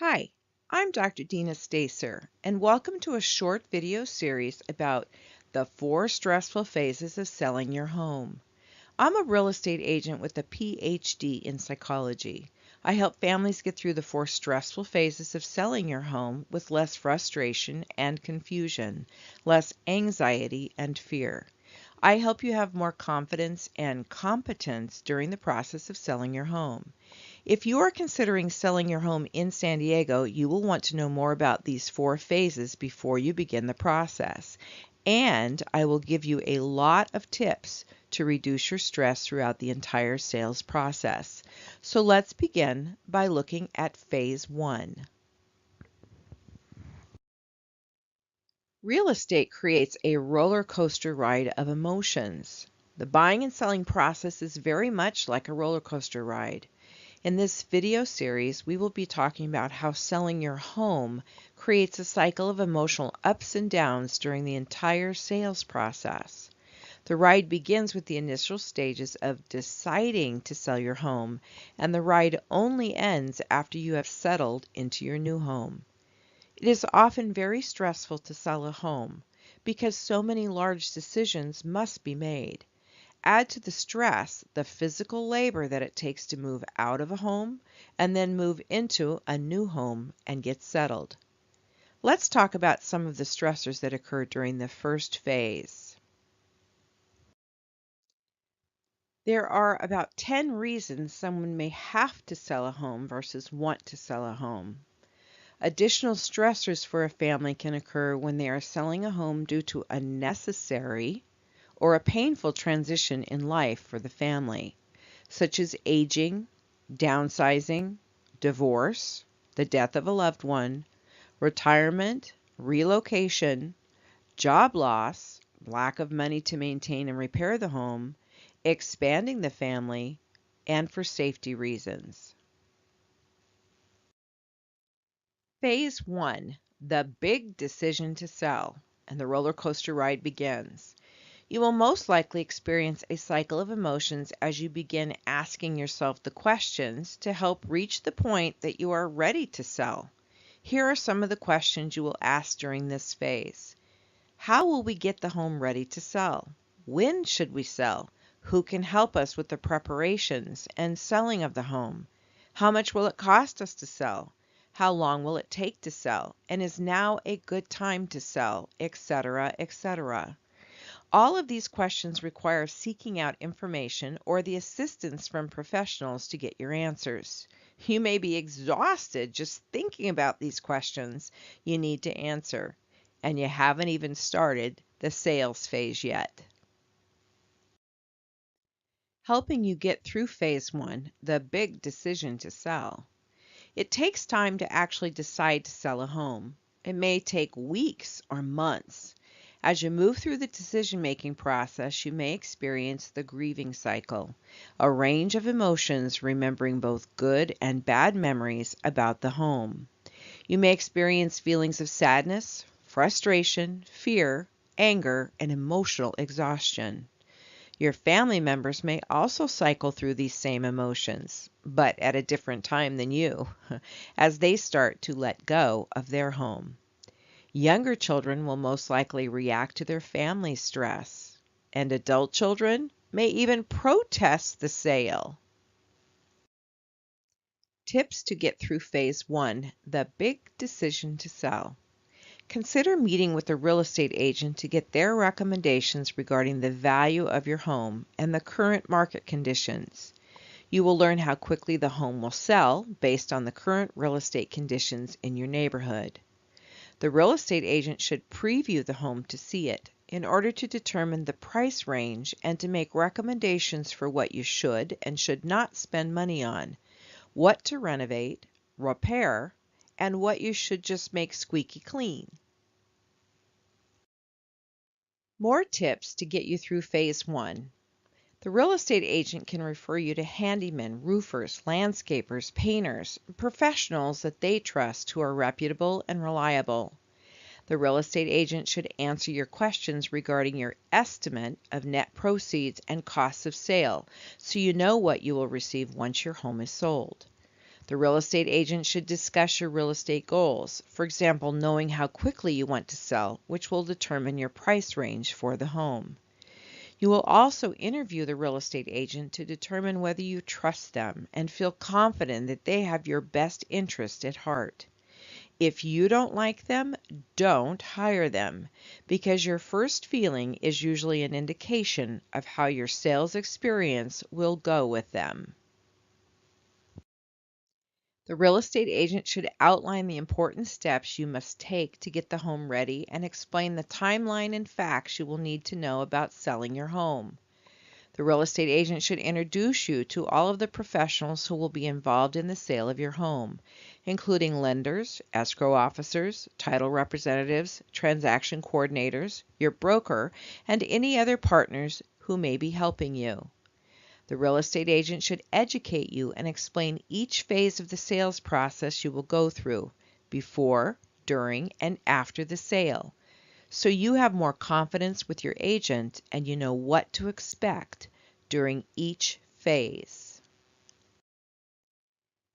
Hi, I'm Dr. Dina Stacer, and welcome to a short video series about the 4 stressful phases of selling your home. I'm a real estate agent with a PhD in psychology. I help families get through the 4 stressful phases of selling your home with less frustration and confusion, less anxiety and fear. I help you have more confidence and competence during the process of selling your home. If you are considering selling your home in San Diego, you will want to know more about these 4 phases before you begin the process. And I will give you a lot of tips to reduce your stress throughout the entire sales process. So let's begin by looking at phase 1. Real estate creates a roller coaster ride of emotions. The buying and selling process is very much like a roller coaster ride. In this video series, we will be talking about how selling your home creates a cycle of emotional ups and downs during the entire sales process. The ride begins with the initial stages of deciding to sell your home, and the ride only ends after you have settled into your new home. It is often very stressful to sell a home because so many large decisions must be made. Add to the stress the physical labor that it takes to move out of a home and then move into a new home and get settled. Let's talk about some of the stressors that occur during the first phase. There are about 10 reasons someone may have to sell a home versus want to sell a home. Additional stressors for a family can occur when they are selling a home due to a necessary or a painful transition in life for the family, such as aging, downsizing, divorce, the death of a loved one, retirement, relocation, job loss, lack of money to maintain and repair the home, expanding the family, and for safety reasons. Phase 1, the big decision to sell, and the roller coaster ride begins. You will most likely experience a cycle of emotions as you begin asking yourself the questions to help reach the point that you are ready to sell. Here are some of the questions you will ask during this phase. How will we get the home ready to sell? When should we sell? Who can help us with the preparations and selling of the home? How much will it cost us to sell? How long will it take to sell? And is now a good time to sell? Etc., etc. All of these questions require seeking out information or the assistance from professionals to get your answers. You may be exhausted just thinking about these questions you need to answer, and you haven't even started the sales phase yet. Helping you get through phase 1, the big decision to sell. It takes time to actually decide to sell a home. It may take weeks or months. As you move through the decision-making process, you may experience the grieving cycle, a range of emotions remembering both good and bad memories about the home. You may experience feelings of sadness, frustration, fear, anger, and emotional exhaustion. Your family members may also cycle through these same emotions, but at a different time than you, as they start to let go of their home. Younger children will most likely react to their family stress, and adult children may even protest the sale. Tips to get through phase 1, the big decision to sell. Consider meeting with a real estate agent to get their recommendations regarding the value of your home and the current market conditions. You will learn how quickly the home will sell based on the current real estate conditions in your neighborhood. The real estate agent should preview the home to see it in order to determine the price range and to make recommendations for what you should and should not spend money on, what to renovate, repair, and what you should just make squeaky clean. More tips to get you through phase 1. The real estate agent can refer you to handymen, roofers, landscapers, painters, professionals that they trust who are reputable and reliable. The real estate agent should answer your questions regarding your estimate of net proceeds and costs of sale, so you know what you will receive once your home is sold. The real estate agent should discuss your real estate goals. For example, knowing how quickly you want to sell, which will determine your price range for the home. You will also interview the real estate agent to determine whether you trust them and feel confident that they have your best interest at heart. If you don't like them, don't hire them, because your first feeling is usually an indication of how your sales experience will go with them. The real estate agent should outline the important steps you must take to get the home ready and explain the timeline and facts you will need to know about selling your home. The real estate agent should introduce you to all of the professionals who will be involved in the sale of your home, including lenders, escrow officers, title representatives, transaction coordinators, your broker, and any other partners who may be helping you. The real estate agent should educate you and explain each phase of the sales process you will go through before, during, and after the sale, so you have more confidence with your agent and you know what to expect during each phase.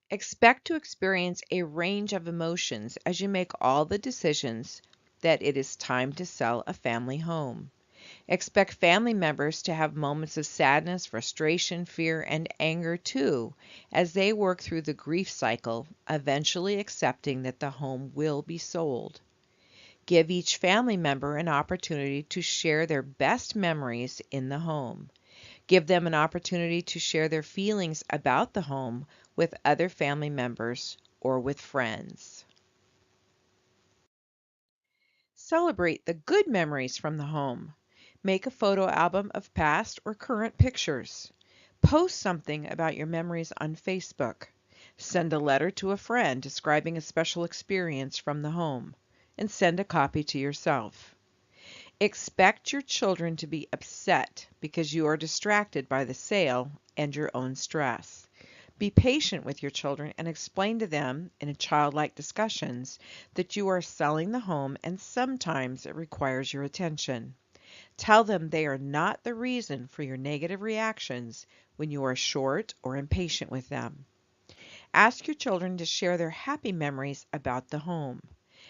Expect to experience a range of emotions as you make all the decisions that it is time to sell a family home. Expect family members to have moments of sadness, frustration, fear, and anger too, as they work through the grief cycle, eventually accepting that the home will be sold. Give each family member an opportunity to share their best memories in the home. Give them an opportunity to share their feelings about the home with other family members or with friends. Celebrate the good memories from the home. Make a photo album of past or current pictures. Post something about your memories on Facebook. Send a letter to a friend describing a special experience from the home, and send a copy to yourself. Expect your children to be upset because you are distracted by the sale and your own stress. Be patient with your children and explain to them in childlike discussions that you are selling the home and sometimes it requires your attention. Tell them they are not the reason for your negative reactions when you are short or impatient with them. Ask your children to share their happy memories about the home.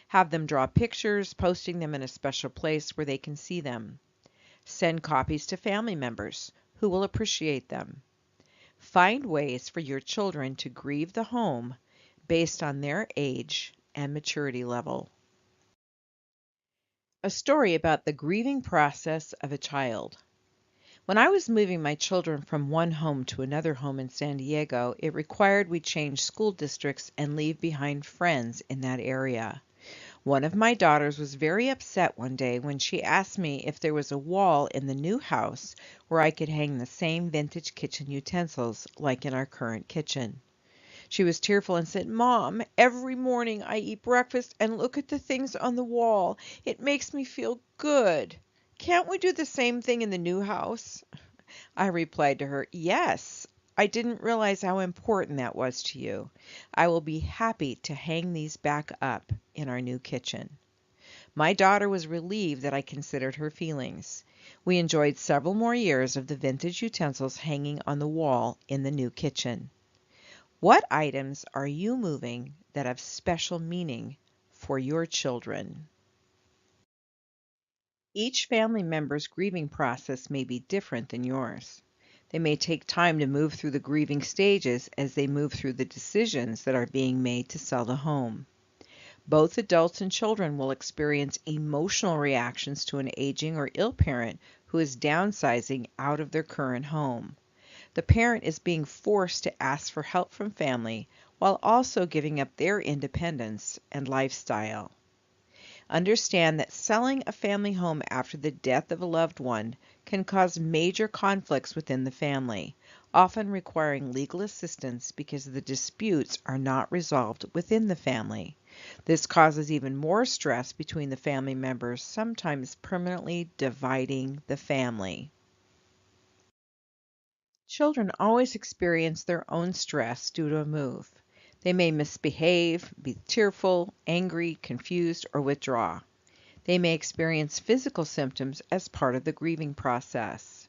Have them draw pictures, posting them in a special place where they can see them. Send copies to family members who will appreciate them. Find ways for your children to grieve the home based on their age and maturity level. A story about the grieving process of a child. When I was moving my children from one home to another home in San Diego, it required we change school districts and leave behind friends in that area. One of my daughters was very upset one day when she asked me if there was a wall in the new house where I could hang the same vintage kitchen utensils like in our current kitchen. She was tearful and said, "Mom, every morning I eat breakfast and look at the things on the wall. It makes me feel good. Can't we do the same thing in the new house?" I replied to her, "Yes, I didn't realize how important that was to you. I will be happy to hang these back up in our new kitchen." My daughter was relieved that I considered her feelings. We enjoyed several more years of the vintage utensils hanging on the wall in the new kitchen. What items are you moving that have special meaning for your children? Each family member's grieving process may be different than yours. They may take time to move through the grieving stages as they move through the decisions that are being made to sell the home. Both adults and children will experience emotional reactions to an aging or ill parent who is downsizing out of their current home. The parent is being forced to ask for help from family while also giving up their independence and lifestyle. Understand that selling a family home after the death of a loved one can cause major conflicts within the family, often requiring legal assistance because the disputes are not resolved within the family. This causes even more stress between the family members, sometimes permanently dividing the family. Children always experience their own stress due to a move. They may misbehave, be tearful, angry, confused, or withdraw. They may experience physical symptoms as part of the grieving process.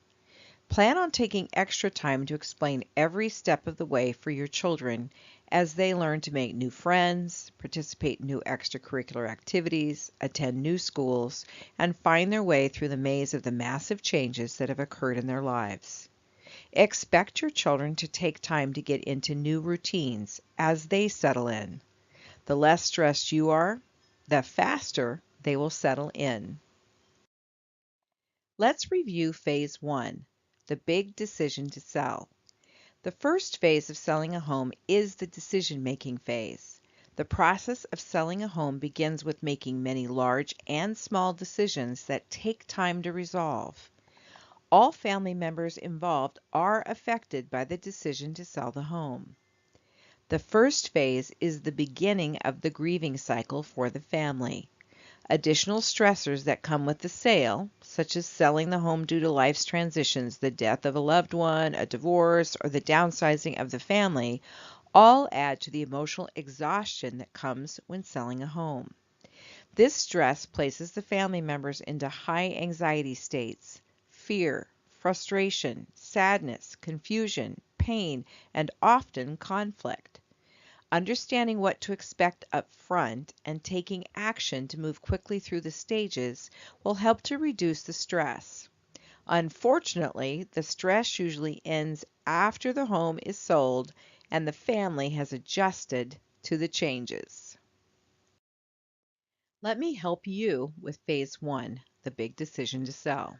Plan on taking extra time to explain every step of the way for your children as they learn to make new friends, participate in new extracurricular activities, attend new schools, and find their way through the maze of the massive changes that have occurred in their lives. Expect your children to take time to get into new routines as they settle in. The less stressed you are, the faster they will settle in. Let's review Phase 1, the big decision to sell. The first phase of selling a home is the decision-making phase. The process of selling a home begins with making many large and small decisions that take time to resolve. All family members involved are affected by the decision to sell the home. The first phase is the beginning of the grieving cycle for the family. Additional stressors that come with the sale, such as selling the home due to life's transitions, the death of a loved one, a divorce, or the downsizing of the family, all add to the emotional exhaustion that comes when selling a home. This stress places the family members into high anxiety states, fear, frustration, sadness, confusion, pain, and often conflict. Understanding what to expect up front and taking action to move quickly through the stages will help to reduce the stress. Unfortunately, the stress usually ends after the home is sold and the family has adjusted to the changes. Let me help you with Phase 1, the big decision to sell.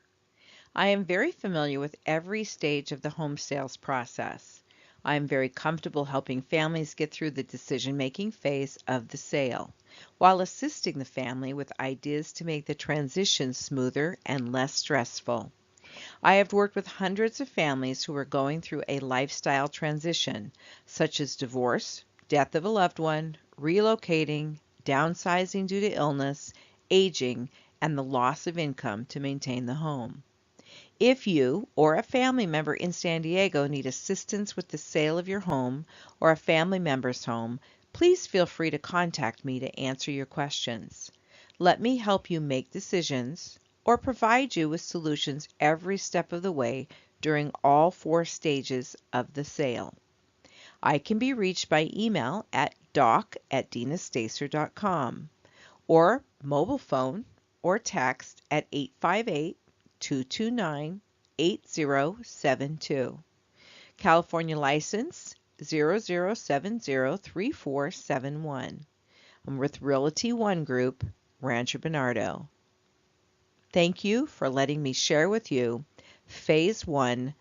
I am very familiar with every stage of the home sales process. I am very comfortable helping families get through the decision-making phase of the sale, while assisting the family with ideas to make the transition smoother and less stressful. I have worked with hundreds of families who are going through a lifestyle transition, such as divorce, death of a loved one, relocating, downsizing due to illness, aging, and the loss of income to maintain the home. If you or a family member in San Diego need assistance with the sale of your home or a family member's home, please feel free to contact me to answer your questions. Let me help you make decisions or provide you with solutions every step of the way during all 4 stages of the sale. I can be reached by email at doc@dinastacer.com or mobile phone or text at 858-229-8072. California license 00703471. I'm with Realty One Group, Rancho Bernardo. Thank you for letting me share with you Phase 1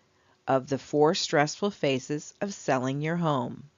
of the 4 stressful phases of selling your home.